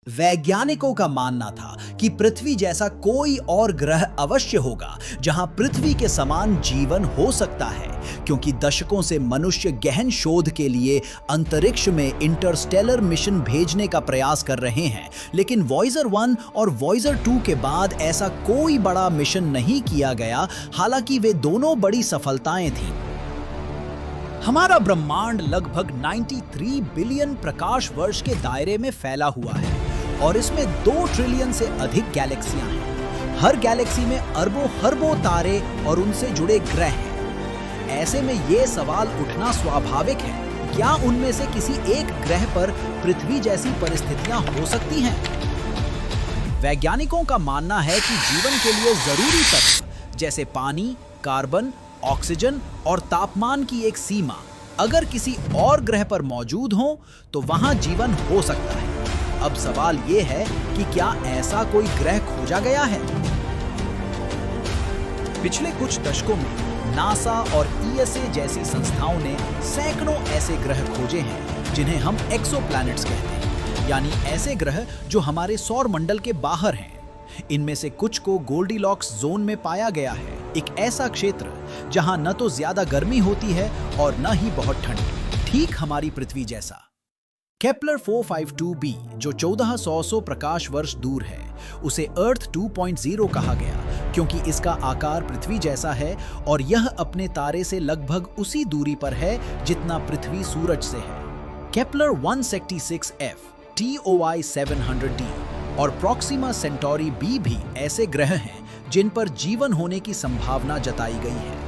वैज्ञानिकों का मानना था कि पृथ्वी जैसा कोई और ग्रह अवश्य होगा जहां पृथ्वी के समान जीवन हो सकता है, क्योंकि दशकों से मनुष्य गहन शोध के लिए अंतरिक्ष में इंटरस्टेलर मिशन भेजने का प्रयास कर रहे हैं। लेकिन वॉयेजर 1 और वॉयेजर 2 के बाद ऐसा कोई बड़ा मिशन नहीं किया गया, हालांकि वे दोनों बड़ी सफलताएं थीं। हमारा ब्रह्मांड लगभग 93 बिलियन प्रकाश वर्ष के दायरे में फैला हुआ है और इसमें 2 ट्रिलियन से अधिक गैलेक्सियां हैं। हर गैलेक्सी में अरबों खरबों तारे और उनसे जुड़े ग्रह हैं। ऐसे में ये सवाल उठना स्वाभाविक है, क्या उनमें से किसी एक ग्रह पर पृथ्वी जैसी परिस्थितियां हो सकती हैं? वैज्ञानिकों का मानना है कि जीवन के लिए जरूरी तत्व जैसे पानी, कार्बन, ऑक्सीजन और तापमान की एक सीमा अगर किसी और ग्रह पर मौजूद हो तो वहां जीवन हो सकता है। अब सवाल यह है कि क्या ऐसा कोई ग्रह खोजा गया है? पिछले कुछ दशकों में नासा और ईएसए जैसी संस्थाओं ने सैकड़ों ऐसे ग्रह खोजे हैं जिन्हें हम एक्सोप्लैनेट्स कहते हैं, यानी ऐसे ग्रह जो हमारे सौर मंडल के बाहर हैं। इनमें से कुछ को गोल्डीलॉक्स जोन में पाया गया है, एक ऐसा क्षेत्र जहां न तो ज्यादा गर्मी होती है और न ही बहुत ठंड, ठीक हमारी पृथ्वी जैसा। केपलर 452b जो 1400 प्रकाश वर्ष दूर है, उसे अर्थ 2.0 कहा गया क्योंकि इसका आकार पृथ्वी जैसा है और यह अपने तारे से लगभग उसी दूरी पर है जितना पृथ्वी सूरज से है। केपलर 166f, TOI 700d और प्रॉक्सिमा सेंटोरी b भी ऐसे ग्रह हैं जिन पर जीवन होने की संभावना जताई गई है।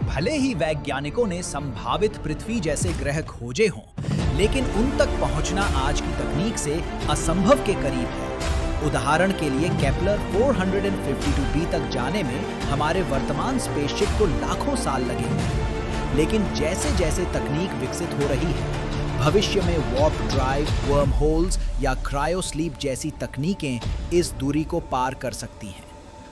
भले ही वैज्ञानिकों ने संभावित पृथ्वी जैसे ग्रह खोजे हों, लेकिन उन तक पहुंचना आज की तकनीक से असंभव के करीब है। उदाहरण के लिए केपलर 452b तक जाने में हमारे वर्तमान स्पेसशिप को लाखों साल लगेंगे। लेकिन जैसे जैसे तकनीक विकसित हो रही है, भविष्य में वार्प ड्राइव, वर्म होल्स या क्रायोस्लीप जैसी तकनीकें इस दूरी को पार कर सकती हैं।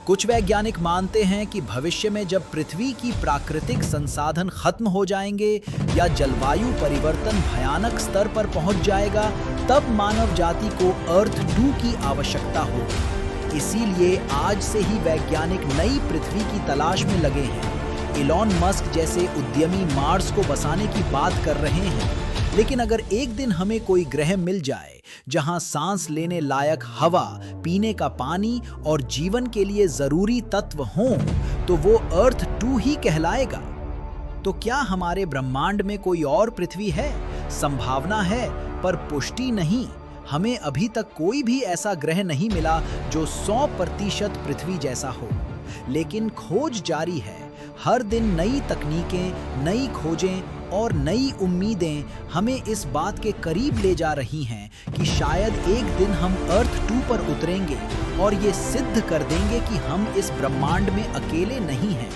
कुछ वैज्ञानिक मानते हैं कि भविष्य में जब पृथ्वी की प्राकृतिक संसाधन खत्म हो जाएंगे या जलवायु परिवर्तन भयानक स्तर पर पहुंच जाएगा, तब मानव जाति को अर्थ 2 की आवश्यकता होगी। इसीलिए आज से ही वैज्ञानिक नई पृथ्वी की तलाश में लगे हैं। इलॉन मस्क जैसे उद्यमी मार्स को बसाने की बात कर रहे हैं। लेकिन अगर एक दिन हमें कोई ग्रह मिल जाए जहां सांस लेने लायक हवा, पीने का पानी और जीवन के लिए जरूरी तत्व हों, तो वो अर्थ 2 ही कहलाएगा। तो क्या हमारे ब्रह्मांड में कोई और पृथ्वी है? संभावना है, पर पुष्टि नहीं। हमें अभी तक कोई भी ऐसा ग्रह नहीं मिला जो 100% पृथ्वी जैसा हो। लेकिन खोज जारी है। हर दिन नई तकनीकें, नई खोजें और नई उम्मीदें हमें इस बात के करीब ले जा रही हैं कि शायद एक दिन हम अर्थ 2 पर उतरेंगे और ये सिद्ध कर देंगे कि हम इस ब्रह्मांड में अकेले नहीं हैं,